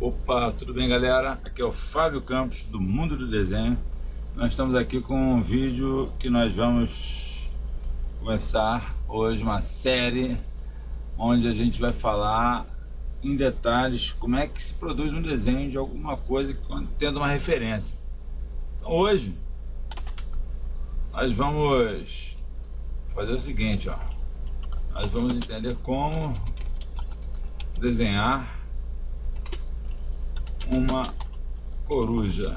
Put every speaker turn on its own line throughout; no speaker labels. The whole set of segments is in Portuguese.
Opa, tudo bem, galera? Aqui é o Fábio Campos do Mundo do Desenho. Nós estamos aqui com um vídeo que nós vamos começar hoje uma série onde a gente vai falar em detalhes como é que se produz um desenho de alguma coisa tendo uma referência. Então, hoje nós vamos fazer o seguinte, ó. Nós vamos entender como desenhar uma coruja.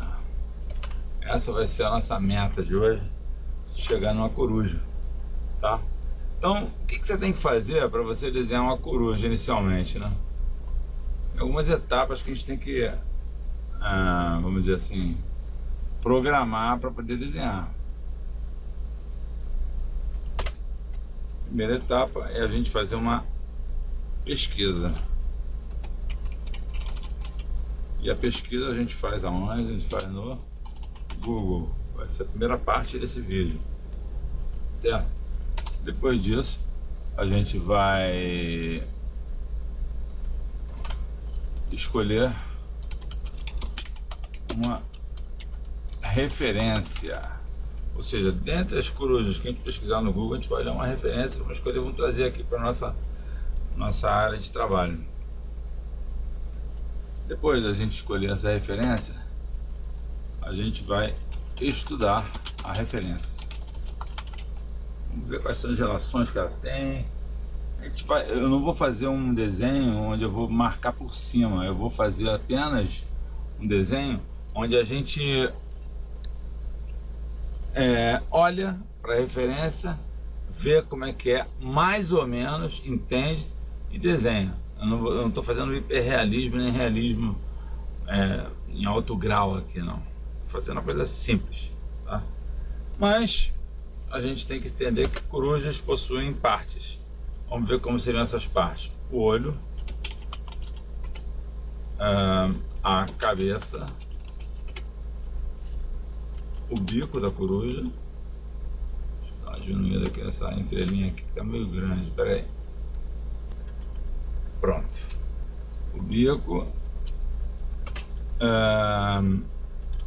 Essa vai ser a nossa meta de hoje, chegar numa coruja, tá? Então, o que você tem que fazer para você desenhar uma coruja inicialmente, né? Tem algumas etapas que a gente tem que, vamos dizer assim, programar para poder desenhar. Primeira etapa é a gente fazer uma pesquisa. E a pesquisa a gente faz aonde? A gente faz no Google. Vai ser a primeira parte desse vídeo, certo? Depois disso a gente vai escolher uma referência, ou seja, dentre as corujas que a gente pesquisar no Google, a gente vai olhar uma referência, vamos escolher, vamos trazer aqui para nossa área de trabalho. Depois da gente escolher essa referência, a gente vai estudar a referência. Vamos ver quais são as relações que ela tem. Eu não vou fazer um desenho onde eu vou marcar por cima, eu vou fazer apenas um desenho onde a gente olha para a referência, vê como é que é, mais ou menos, entende e desenha. Eu não estou fazendo hiperrealismo nem realismo em alto grau aqui, não. Estou fazendo uma coisa simples, tá? Mas a gente tem que entender que corujas possuem partes. Vamos ver como seriam essas partes: o olho, a cabeça, o bico da coruja. Deixa eu dar uma diminuída aqui nessa entrelinha aqui que está meio grande. Espera aí. Pronto. O bico,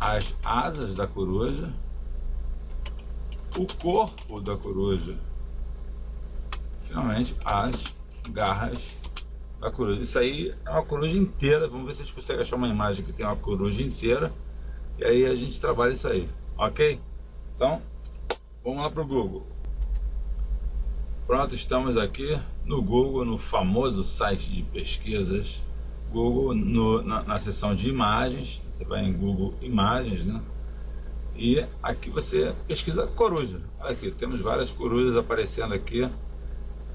as asas da coruja, o corpo da coruja, finalmente as garras da coruja. Isso aí é uma coruja inteira. Vamos ver se a gente consegue achar uma imagem que tem uma coruja inteira e aí a gente trabalha isso aí, ok? Então vamos lá para o Google. Pronto, estamos aqui no Google, no famoso site de pesquisas Google, na seção de imagens. Você vai em Google Imagens, né? E aqui você pesquisa coruja. Olha aqui, temos várias corujas aparecendo aqui.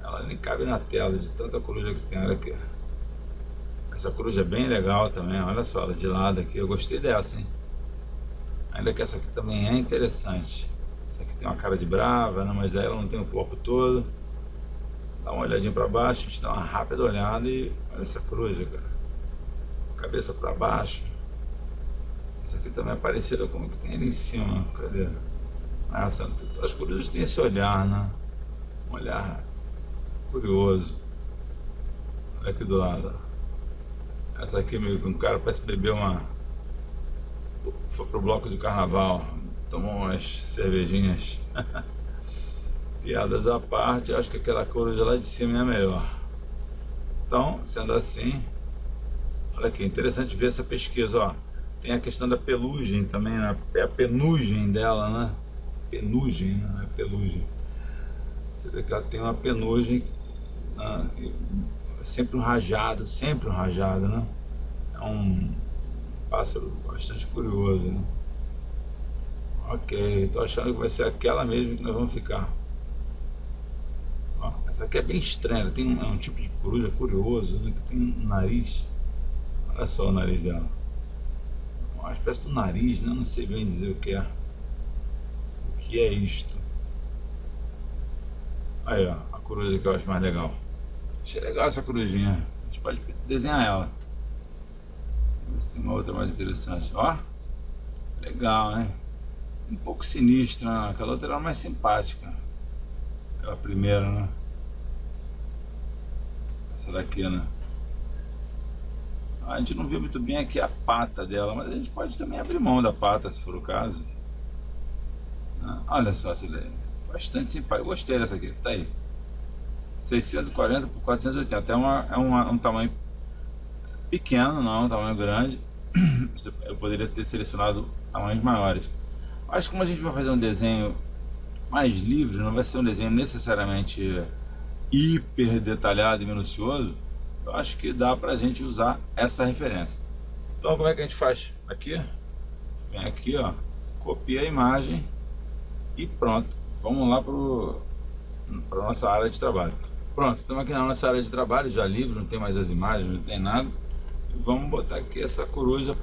Ela nem cabe na tela de tanta coruja que tem. Olha aqui, essa coruja é bem legal também. Olha só ela de lado aqui, eu gostei dessa, hein? Ainda que essa aqui também é interessante. Essa aqui tem uma cara de brava, né? Mas aí ela não tem o corpo todo. Dá uma olhadinha para baixo, a gente dá uma rápida olhada e olha essa coruja, cara. Cabeça para baixo. Essa aqui também é parecida com o que tem ali em cima. Cadê? As corujas têm esse olhar, né? Um olhar curioso. Olha aqui do lado. Essa aqui meio que um cara parece beber foi pro bloco de carnaval, tomou umas cervejinhas. Piadas à parte, acho que aquela coruja lá de cima é a melhor. Então, sendo assim, olha aqui, interessante ver essa pesquisa, ó. Tem a questão da pelugem também, né? É a penugem dela, né? Penugem, né? Não é pelugem. Você vê que ela tem uma penugem, sempre um rajado, né? É um pássaro bastante curioso, né? Ok, tô achando que vai ser aquela mesmo que nós vamos ficar. Ó, essa aqui é bem estranha, tem um tipo de coruja curioso, né? Que tem um nariz. Olha só o nariz dela. Uma espécie de nariz, né? Não sei bem dizer o que é. O que é isto? Aí, ó, a coruja que eu acho mais legal. Achei legal essa corujinha. A gente pode desenhar ela. Vamos ver se tem uma outra mais interessante. Ó, legal, hein? Um pouco sinistra, né? Aquela outra era mais simpática. Aquela primeira, né? Essa daqui, né? A gente não vê muito bem aqui a pata dela, mas a gente pode também abrir mão da pata se for o caso. Olha só essa daí, bastante simpática. Eu gostei dessa aqui, tá aí. 640 por 480, até um tamanho pequeno, não é um tamanho grande. Eu poderia ter selecionado tamanhos maiores. Mas como a gente vai fazer um desenho mais livre, não vai ser um desenho necessariamente hiper detalhado e minucioso, eu acho que dá pra gente usar essa referência. Então como é que a gente faz? Aqui, vem aqui, ó, copia a imagem e pronto. Vamos lá para nossa área de trabalho. Pronto, estamos aqui na nossa área de trabalho, já livre, não tem mais as imagens, não tem nada. E vamos botar aqui essa coruja.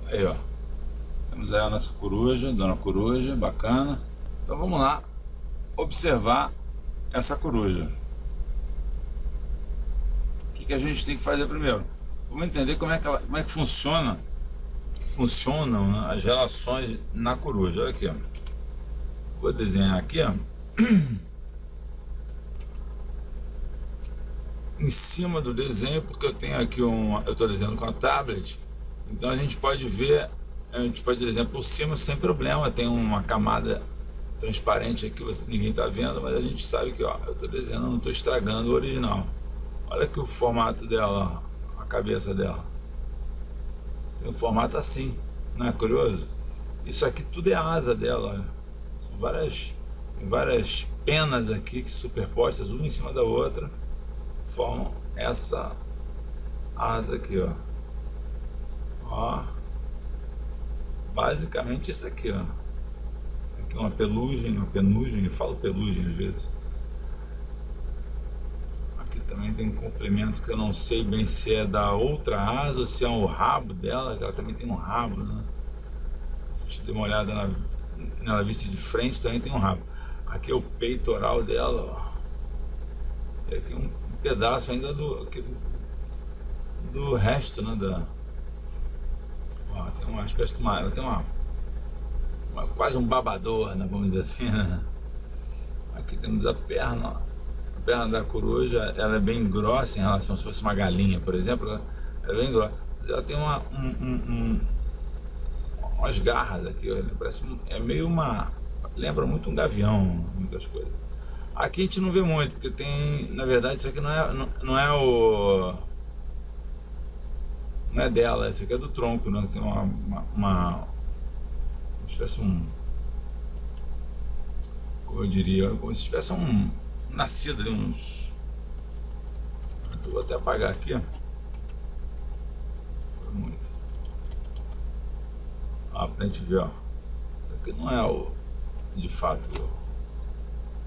Aí, ó. Temos aí a nossa coruja, dona coruja, bacana. Então vamos lá observar essa coruja. O que a gente tem que fazer primeiro? Vamos entender como é que funcionam, né, as relações na coruja. Olha aqui, ó. Vou desenhar aqui, ó. Em cima do desenho, porque eu tenho aqui eu estou desenhando com a tablet, então a gente pode ver, por exemplo, por cima sem problema, tem uma camada transparente aqui, ninguém está vendo, mas a gente sabe que, ó, eu estou desenhando, não estou estragando o original. Olha aqui o formato dela, ó, a cabeça dela. Tem um formato assim, não é curioso? Isso aqui tudo é a asa dela, olha. São várias penas aqui que superpostas, uma em cima da outra, formam essa asa aqui, ó. Ó, basicamente isso aqui, ó. Aqui uma penugem, eu falo penugem às vezes. Aqui também tem um complemento que eu não sei bem se é da outra asa ou se é o rabo dela, que ela também tem um rabo, né? Deixa eu dar uma olhada na vista de frente, também tem um rabo. Aqui é o peitoral dela, ó. E aqui um pedaço ainda do resto, né, ó, tem uma espécie de ela tem quase um babador, né, vamos dizer assim, né? Aqui temos a perna, ó. A perna da coruja, ela é bem grossa em relação se fosse uma galinha, por exemplo, ela é bem grossa. Ela tem umas garras aqui, ó, parece, lembra muito um gavião, muitas coisas. Aqui a gente não vê muito, porque tem, na verdade, isso aqui não é dela, isso aqui é do tronco, né? Tem como se tivesse como eu diria, como se tivesse nascido ali uns... Eu vou até apagar aqui, ó. Foi muito. Ó, pra gente ver, ó. Isso aqui não é de fato,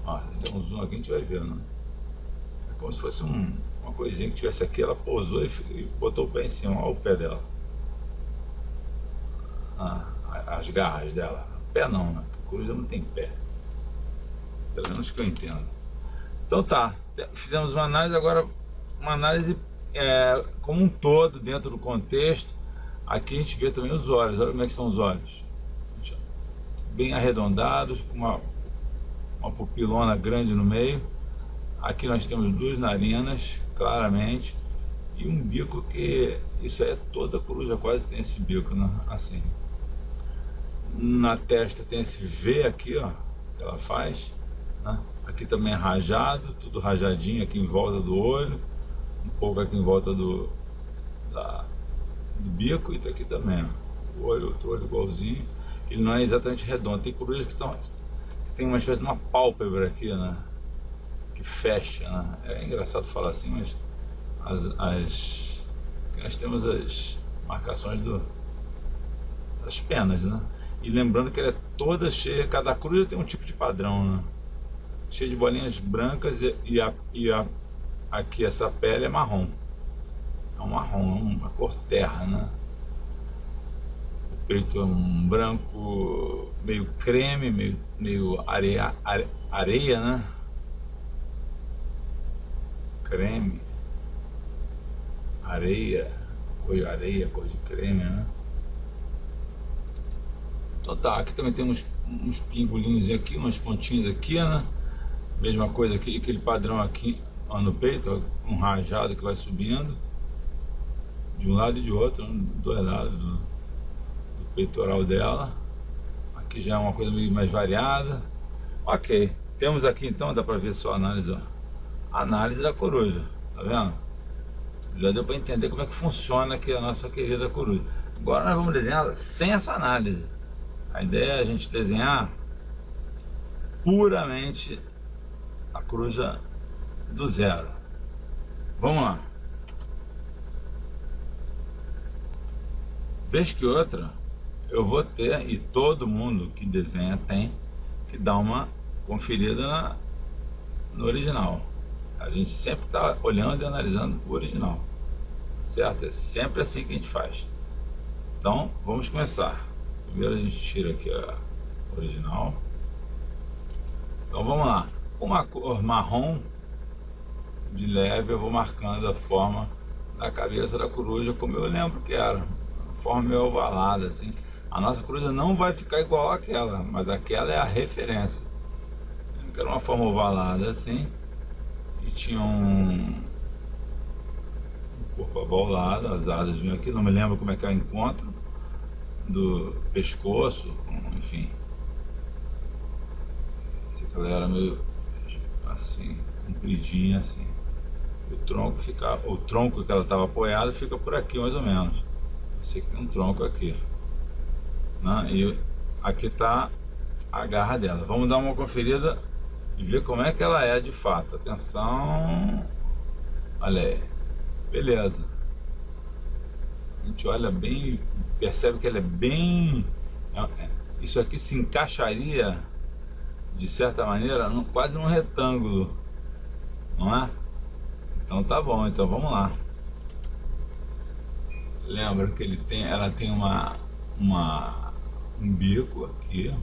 ó, deu um zoom aqui, a gente vai ver, né? É como se fosse uma coisinha que tivesse aqui, ela pousou e botou o pé em cima, olha o pé dela. As garras dela. Pé não, né? A coruja não tem pé. Pelo menos que eu entendo. Então tá, fizemos uma análise, agora uma análise como um todo, dentro do contexto. Aqui a gente vê também os olhos, olha como é que são os olhos. Bem arredondados, com uma pupilona grande no meio. Aqui nós temos duas narinas, claramente, e um bico que... Isso é toda coruja quase tem esse bico, né? Assim. Na testa tem esse V aqui, ó, que ela faz, né? Aqui também é rajado, tudo rajadinho aqui em volta do olho, um pouco aqui em volta do bico, e tá aqui também, ó, o olho, outro olho igualzinho. Ele não é exatamente redondo, tem corujas que tem uma espécie de uma pálpebra aqui, né? Que fecha, né? É engraçado falar assim, mas nós temos as marcações das penas, né? E lembrando que ela é toda cheia, cada coruja tem um tipo de padrão, né? Cheia de bolinhas brancas aqui essa pele é marrom. É um marrom, uma cor terra, né? O peito é um branco meio creme, meio areia, né? Creme, areia, cor de areia, cor de creme, né? Então tá, aqui também tem uns pingolinhos aqui, umas pontinhas aqui, né? Mesma coisa aqui, aquele padrão aqui, ó, no peito, ó, um rajado que vai subindo. de um lado e de outro, dois lados do peitoral dela. Aqui já é uma coisa meio mais variada. Ok, temos aqui então, dá para ver só a análise, ó. Análise da coruja, tá vendo? Já deu para entender como é que funciona aqui a nossa querida coruja. Agora nós vamos desenhar sem essa análise. A ideia é a gente desenhar puramente a coruja do zero. Vamos lá. Vez que outra, eu vou ter, e todo mundo que desenha tem, que dar uma conferida no original. A gente sempre está olhando e analisando o original, certo? É sempre assim que a gente faz. Então, vamos começar. Primeiro a gente tira aqui a original. Então vamos lá. Com uma cor marrom de leve, eu vou marcando a forma da cabeça da coruja, como eu lembro que era. Uma forma meio ovalada, assim. A nossa coruja não vai ficar igual àquela, mas aquela é a referência. Que era uma forma ovalada assim. E tinha um corpo abaulado, as asas vinham aqui. Não me lembro como é que é o encontro do pescoço, enfim. Ela era meio assim, compridinha assim. O tronco que ela estava apoiada fica por aqui mais ou menos. Eu sei que tem um tronco aqui, né? E aqui está a garra dela. Vamos dar uma conferida e ver como é que ela é de fato. Atenção, olha aí, beleza. A gente olha bem, percebe que ela é bem. Isso aqui se encaixaria de certa maneira quase num retângulo, não é? Então tá bom, então vamos lá. Lembra que ela tem um bico aqui,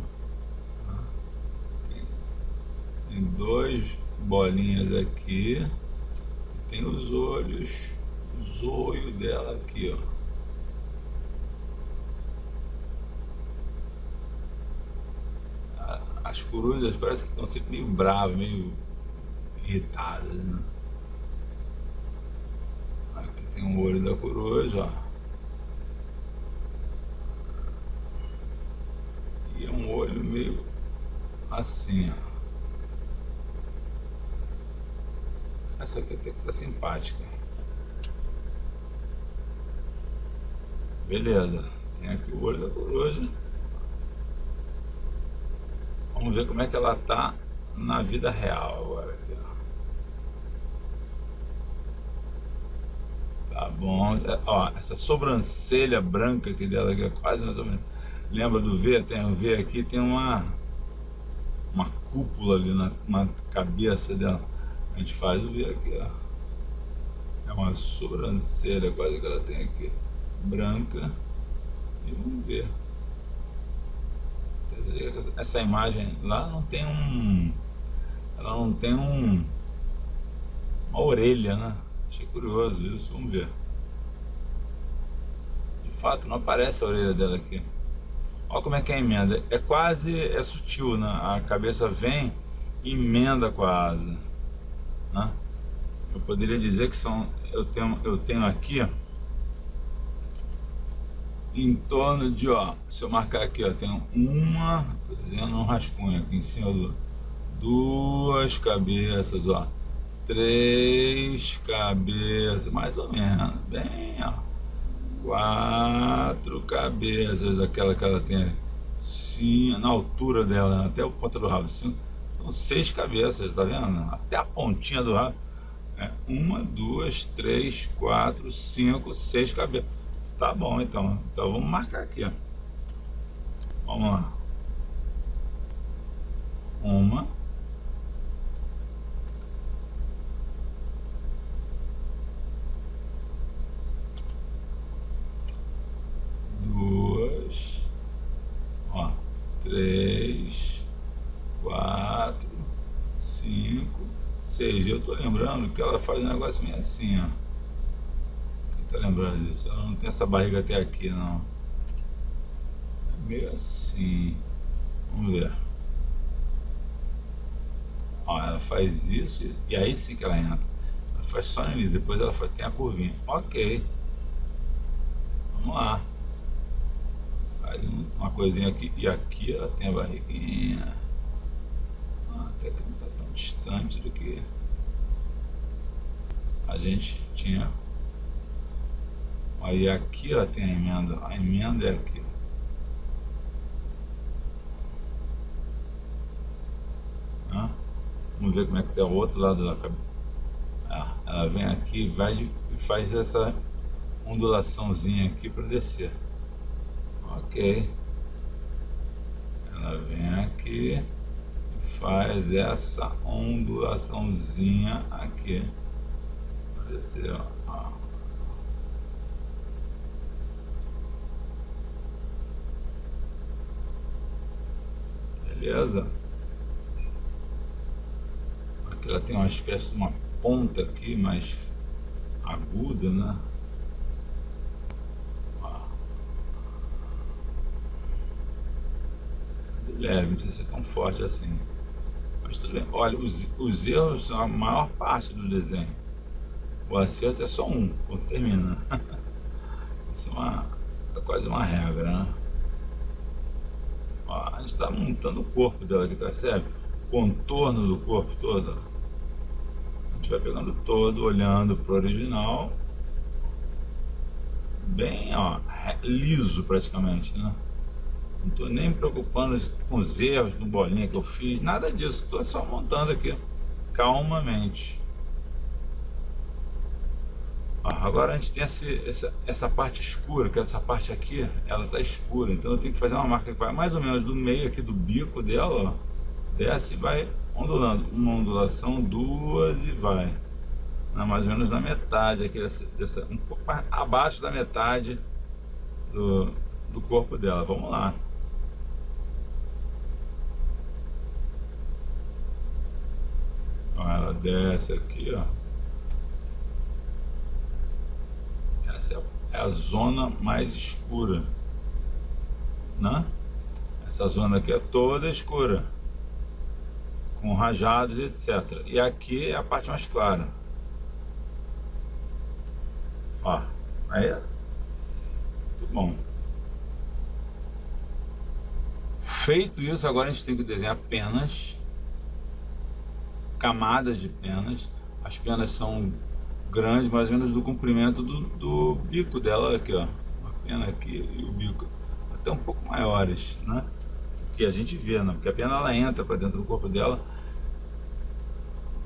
tem dois bolinhas aqui, e tem os olhos, o zóio dela aqui, ó. As corujas parece que estão sempre meio bravas, meio irritadas, né? Aqui tem um olho da coruja, ó. E é um olho meio assim, ó. Essa aqui até que tá simpática. Beleza, tem aqui o olho da coruja. Vamos ver como é que ela tá na vida real agora aqui, ó. Tá bom, ó, essa sobrancelha branca aqui dela aqui é quase uma sobrancelha. Lembra do V? Tem um V aqui, tem uma cúpula ali na cabeça dela. A gente faz o V aqui, ó. É uma sobrancelha quase que ela tem aqui, branca. E vamos ver. Essa imagem lá não tem ela não tem uma orelha, né? Achei curioso isso, vamos ver. De fato não aparece a orelha dela aqui. Olha como é que é a emenda, é sutil, né? A cabeça vem e emenda com a asa, né? Eu poderia dizer que eu tenho aqui, ó, em torno de, ó, se eu marcar aqui, ó, tem tô desenhando um rascunho aqui em cima duas cabeças, ó, três cabeças, mais ou menos, bem, ó, quatro cabeças daquela que ela tem, sim, na altura dela, até o ponta do rabo, assim, são seis cabeças, tá vendo? Até a pontinha do rabo, uma, duas, três, quatro, cinco, seis cabeças. Tá bom, então vamos marcar aqui, ó. Vamos lá. Uma. Duas. Ó. Três. Quatro. Cinco. Seis. Eu tô lembrando que ela faz um negócio meio assim, ó. Tá lembrando disso? Ela não tem essa barriga até aqui, não. É meio assim. Vamos ver. Ó, ela faz isso e aí sim que ela entra. Ela faz só no início, depois ela tem a curvinha. Ok. coisinha aqui, e aqui ela tem a barriguinha. Até que não está tão distante do que a gente tinha. Aí aqui ela tem a emenda é aqui. Vamos ver como é que está o outro lado da cabeça. Ela vem aqui e faz essa ondulaçãozinha aqui para descer. Ok. Ela vem aqui e faz essa ondulaçãozinha aqui para descer, ó. Beleza? Aqui ela tem uma espécie de uma ponta aqui mais aguda, né? Leve, não precisa ser tão forte assim. Mas tudo bem. Olha, os erros são a maior parte do desenho. O acerto é só um, quando termina. Isso é quase uma regra, né? Ó, a gente está montando o corpo dela aqui, percebe? O contorno do corpo todo. A gente vai pegando todo, olhando pro original. Bem, ó, liso praticamente, né? Não tô nem me preocupando com os erros no bolinha que eu fiz, nada disso. Tô só montando aqui calmamente. Ó, agora a gente tem essa parte escura, que essa parte aqui, ela tá escura. Então eu tenho que fazer uma marca que vai mais ou menos do meio aqui do bico dela, ó. Desce e vai ondulando. Uma ondulação, duas e vai. Mais ou menos na metade aqui, um pouco mais abaixo da metade do corpo dela. Vamos lá. Ó, ela desce aqui, ó. Essa é a zona mais escura, né? Essa zona aqui é toda escura, com rajados e etc. E aqui é a parte mais clara. Ó, é isso? Muito bom. Feito isso, agora a gente tem que desenhar penas, camadas de penas. As penas são grandes, mais ou menos do comprimento do bico dela aqui, ó. A pena aqui e o bico até um pouco maiores, né? Que a gente vê, né? Porque a pena ela entra para dentro do corpo dela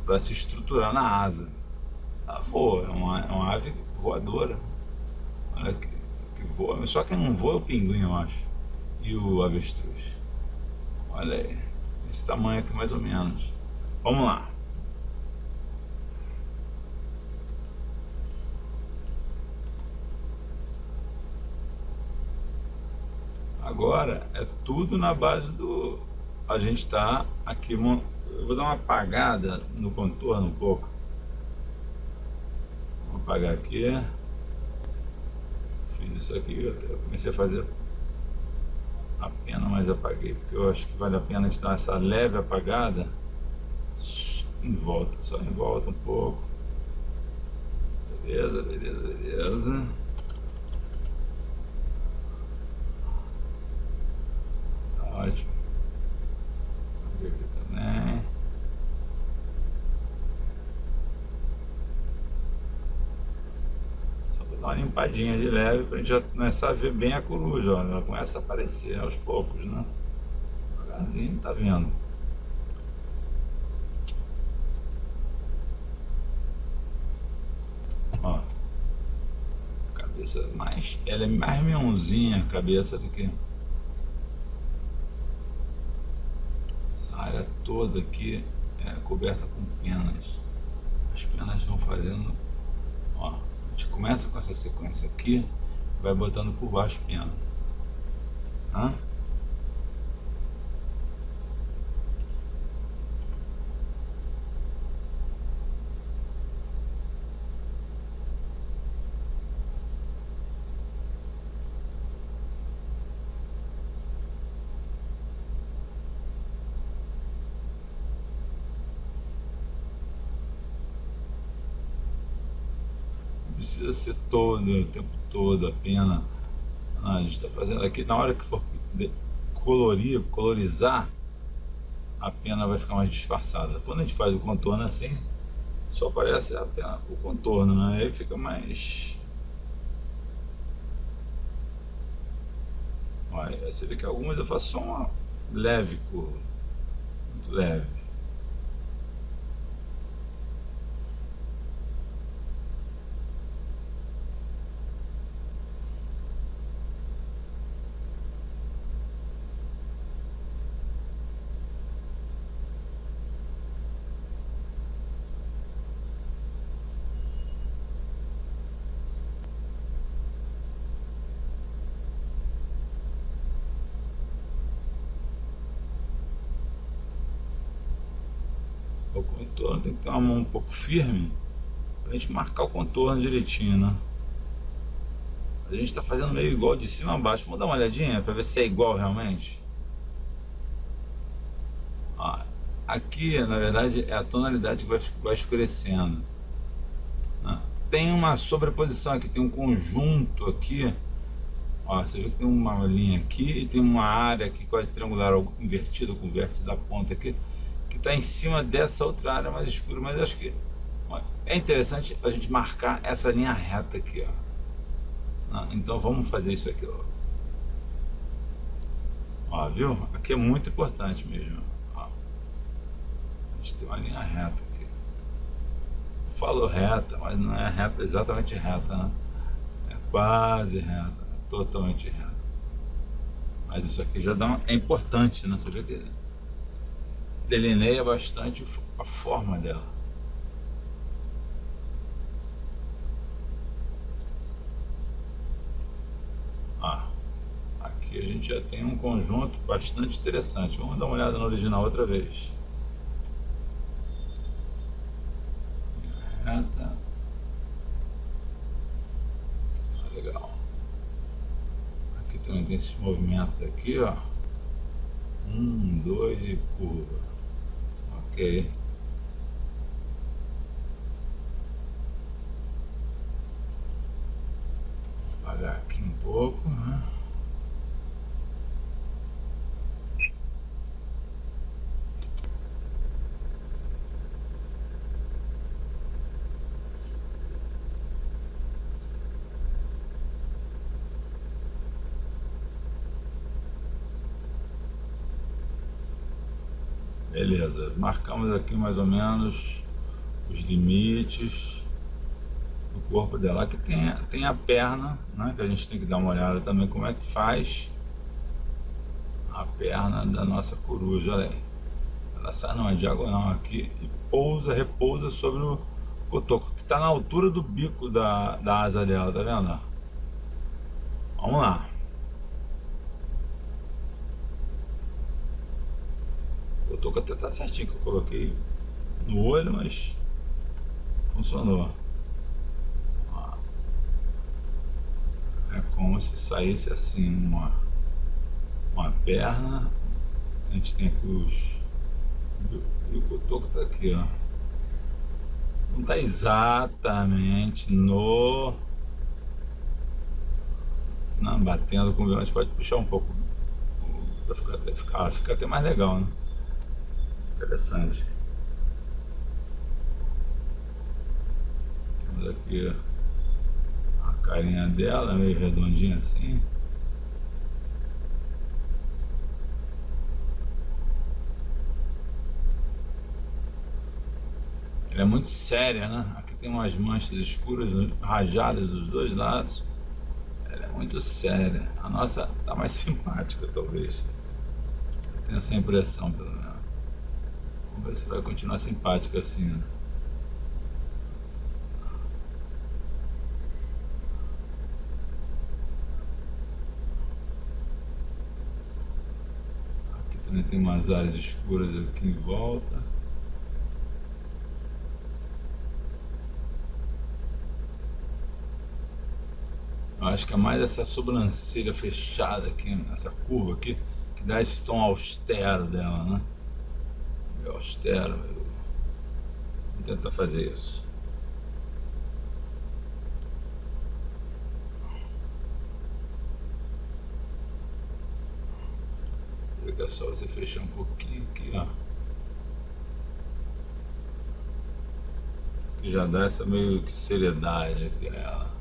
para se estruturar na asa. Ela voa, é uma ave voadora. Olha que voa. Só quem não voa é o pinguim, eu acho. E o avestruz. Olha aí. Esse tamanho aqui mais ou menos. Vamos lá. Agora é tudo na base do... A gente está aqui... Eu vou dar uma apagada no contorno um pouco. Vou apagar aqui. Fiz isso aqui, eu comecei a fazer a pena, mas apaguei, porque eu acho que vale a pena a gente dar essa leve apagada em volta, só em volta um pouco. Beleza, beleza, beleza. Tá ótimo. Aqui também. Só vou dar uma limpadinha de leve pra gente já começar a ver bem a coruja, ó. Ela começa a aparecer aos poucos, né? Devagarzinho, tá vendo? Ó, cabeça mais, ela é mais mionzinha a cabeça do que essa área toda aqui é coberta com penas. As penas vão fazendo, ó, a gente começa com essa sequência aqui, vai botando por baixo pena, tá? Precisa ser todo o tempo todo a pena. A gente está fazendo aqui, na hora que for colorizar, a pena vai ficar mais disfarçada. Quando a gente faz o contorno assim, só aparece a pena, o contorno, né? Aí fica mais... Olha, você vê que algumas eu faço só uma leve curva, muito leve. O contorno tem que ter uma mão um pouco firme pra gente marcar o contorno direitinho, né? A gente tá fazendo meio igual de cima a baixo. Vamos dar uma olhadinha para ver se é igual realmente. Ó, aqui na verdade é a tonalidade que vai escurecendo, né? Tem uma sobreposição aqui, tem um conjunto aqui. Ó, você vê que tem uma linha aqui e tem uma área aqui quase triangular, invertida com o vértice da ponta aqui, que está em cima dessa outra área mais escura. Mas acho que é interessante a gente marcar essa linha reta aqui, ó. Então vamos fazer isso aqui, ó, viu? Aqui é muito importante mesmo, ó. A gente tem uma linha reta aqui. Eu falo reta, mas não é reta, exatamente reta, né? É quase reta, totalmente reta. Mas isso aqui já dá é importante, né? Você vê que delineia bastante a forma dela. Aqui a gente já tem um conjunto bastante interessante. Vamos dar uma olhada no original outra vez. Reta. Legal. Aqui também tem esses movimentos aqui, ó. 1, 2 e curva. Ok. Vou apagar aqui um pouco, né? Beleza, marcamos aqui mais ou menos os limites do corpo dela. Aqui tem a perna, né, que a gente tem que dar uma olhada também como é que faz a perna da nossa coruja. Olha aí, ela sai numa diagonal aqui e repousa sobre o cotoco, que está na altura do bico da asa dela, tá vendo? Vamos lá. O cotoco até tá certinho, que eu coloquei no olho, mas funcionou. É como se saísse assim uma perna. A gente tem aqui e o cotoco tá aqui, ó. Não tá exatamente não, batendo com o violão. A gente pode puxar um pouco para ficar até mais legal, né? Interessante. Temos aqui a carinha dela, meio redondinha assim. Ela é muito séria, né? Aqui tem umas manchas escuras, rajadas dos dois lados. Ela é muito séria. A nossa tá mais simpática, talvez. Eu tenho essa impressão, pelo menos. Vamos ver se vai continuar simpática assim, né? Aqui também tem umas áreas escuras aqui em volta. Eu acho que é mais essa sobrancelha fechada aqui, essa curva aqui, que dá esse tom austero dela, né? Meio austero. Vou tentar fazer isso. que é só você fechar um pouquinho aqui, ó. Que já dá essa meio que seriedade aqui a ela.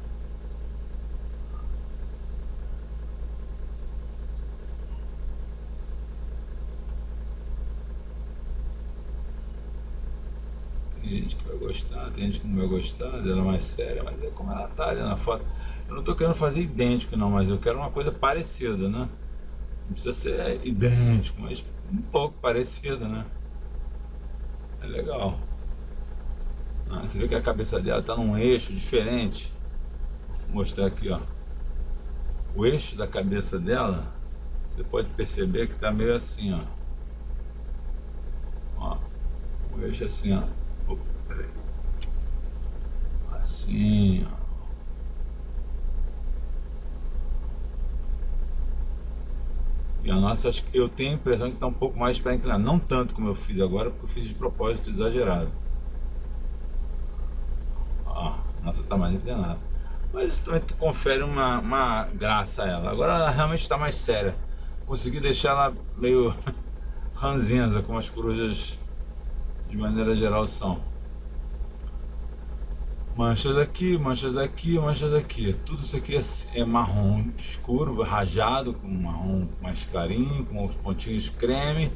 Tem gente que vai gostar, tem gente que não vai gostar dela mais séria, mas é como ela tá ali na foto. Eu não tô querendo fazer idêntico não, mas eu quero uma coisa parecida, né? Não precisa ser idêntico, mas um pouco parecido, né? É legal. Ah, você vê que a cabeça dela tá num eixo diferente. Vou mostrar aqui, ó. O eixo da cabeça dela, você pode perceber que tá meio assim, ó. Ó, o eixo assim, ó. Opa, peraí. Assim, ó. E a nossa, acho que eu tenho a impressão que está um pouco mais para inclinar. Não tanto como eu fiz agora, porque eu fiz de propósito exagerado. Ó, a nossa está mais inclinada. Mas isso também confere uma graça a ela. Agora ela realmente está mais séria. Consegui deixar ela meio ranzinza, como as corujas de maneira geral são. Manchas aqui, manchas aqui, manchas aqui. Tudo isso aqui é marrom escuro, rajado, com marrom mais clarinho, com os pontinhos creme,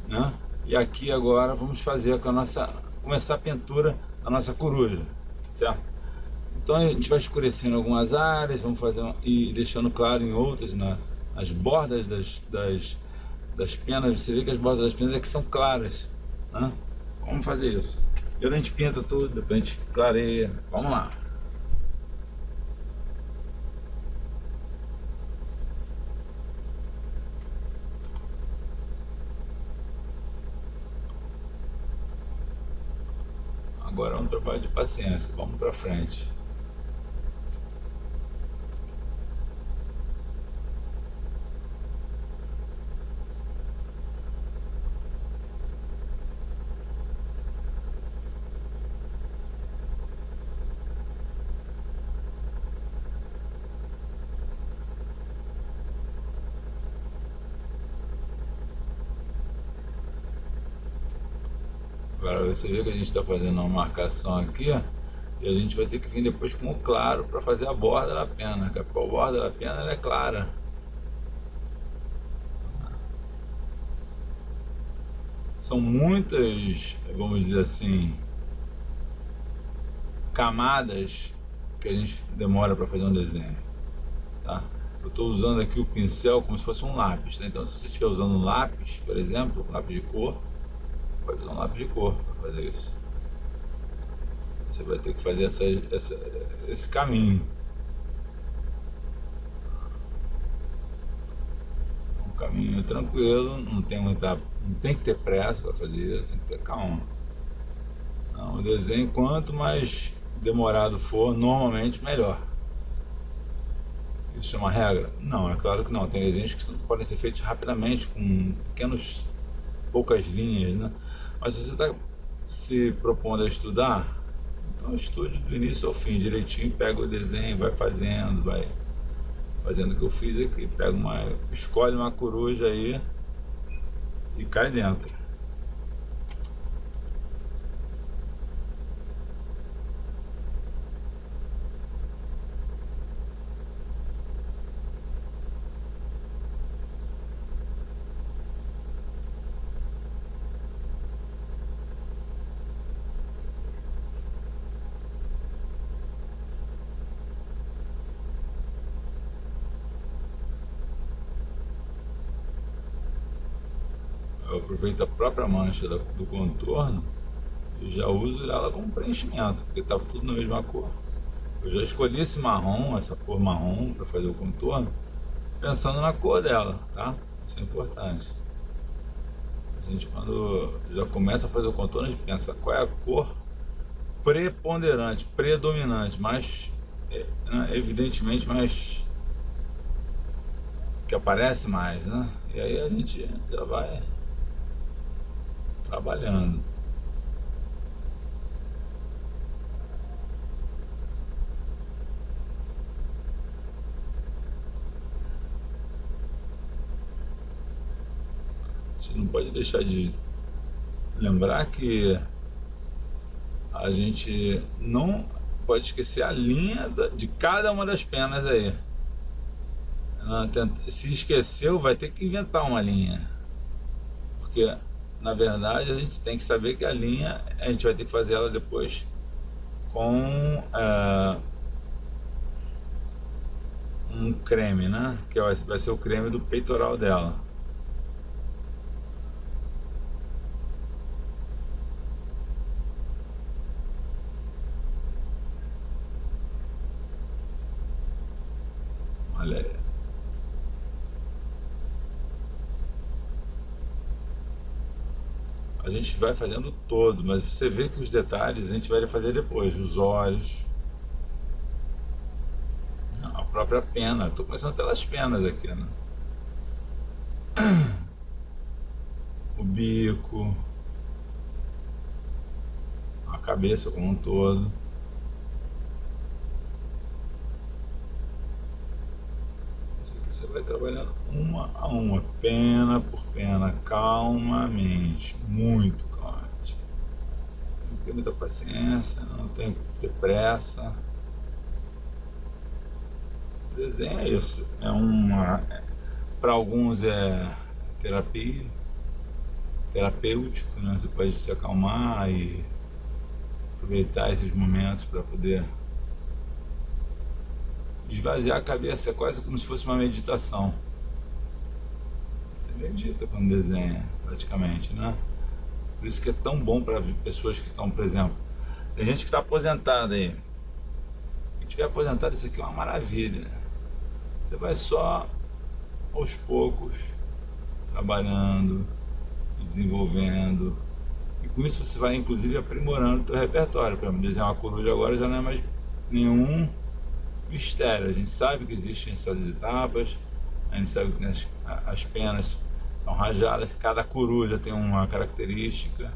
né? E aqui agora vamos fazer com a nossa, começar a pintura da nossa coruja, certo? Então a gente vai escurecendo algumas áreas, vamos fazer e deixando claro em outras, nas bordas das penas. Você vê que as bordas das penas é que são claras, né? Vamos fazer isso. Primeiro a gente pinta tudo, depois a gente clareia. Vamos lá. Agora é um trabalho de paciência. Vamos pra frente. Agora você vê que a gente está fazendo uma marcação aqui, ó, e a gente vai ter que vir depois com o claro para fazer a borda da pena, que a borda da pena ela é clara. São muitas, vamos dizer assim, camadas que a gente demora para fazer um desenho, tá? Eu estou usando aqui o pincel como se fosse um lápis, tá? Então se você estiver usando um lápis, por exemplo, um lápis de cor, pode usar um lápis de cor para fazer isso. Você vai ter que fazer esse caminho. Um caminho tranquilo, não tem que ter pressa para fazer isso, tem que ter calma. Não, o desenho, quanto mais demorado for, normalmente melhor. Isso é uma regra? Não, é claro que não. Tem desenhos que podem ser feitos rapidamente, com poucas linhas, né? Mas se você está se propondo a estudar, então estude do início ao fim, direitinho, pega o desenho, vai fazendo o que eu fiz aqui. Escolhe uma coruja aí e cai dentro. Eu aproveito a própria mancha do contorno e já uso ela como preenchimento, porque estava tudo na mesma cor. Eu já escolhi esse marrom, essa cor marrom para fazer o contorno, pensando na cor dela, tá? Isso é importante. A gente, quando já começa a fazer o contorno, a gente pensa qual é a cor preponderante, predominante, mais né, evidentemente mais que aparece mais, né? E aí a gente já vai trabalhando. gente não pode deixar de lembrar que a gente não pode esquecer a linha de cada uma das penas aí. Se esqueceu, vai ter que inventar uma linha, porque na verdade a gente tem que saber que a linha a gente vai ter que fazer ela depois com um creme, né? Que vai ser o creme do peitoral dela. Olha aí. A gente vai fazendo todo, mas você vê que os detalhes a gente vai fazer depois. Os olhos, a própria pena. Estou começando pelas penas aqui, né? O bico, a cabeça como um todo. Isso aqui você vai trabalhando uma a uma, pena por pena, calmamente, muito calmamente. Tem que ter muita paciência, não tem que ter pressa. O desenho é isso, para alguns é terapia, terapêutico, né? Você pode se acalmar e aproveitar esses momentos para poder esvaziar a cabeça, é quase como se fosse uma meditação. Você medita quando desenha, praticamente, né? Por isso que é tão bom para pessoas que estão, por exemplo, tem gente que está aposentada aí. Se estiver aposentado, isso aqui é uma maravilha, né? Você vai só aos poucos trabalhando, desenvolvendo, e com isso você vai inclusive aprimorando o teu repertório. Para desenhar uma coruja agora já não é mais nenhum mistério. A gente sabe que existem essas etapas, a gente sabe que as penas são rajadas, cada coruja tem uma característica.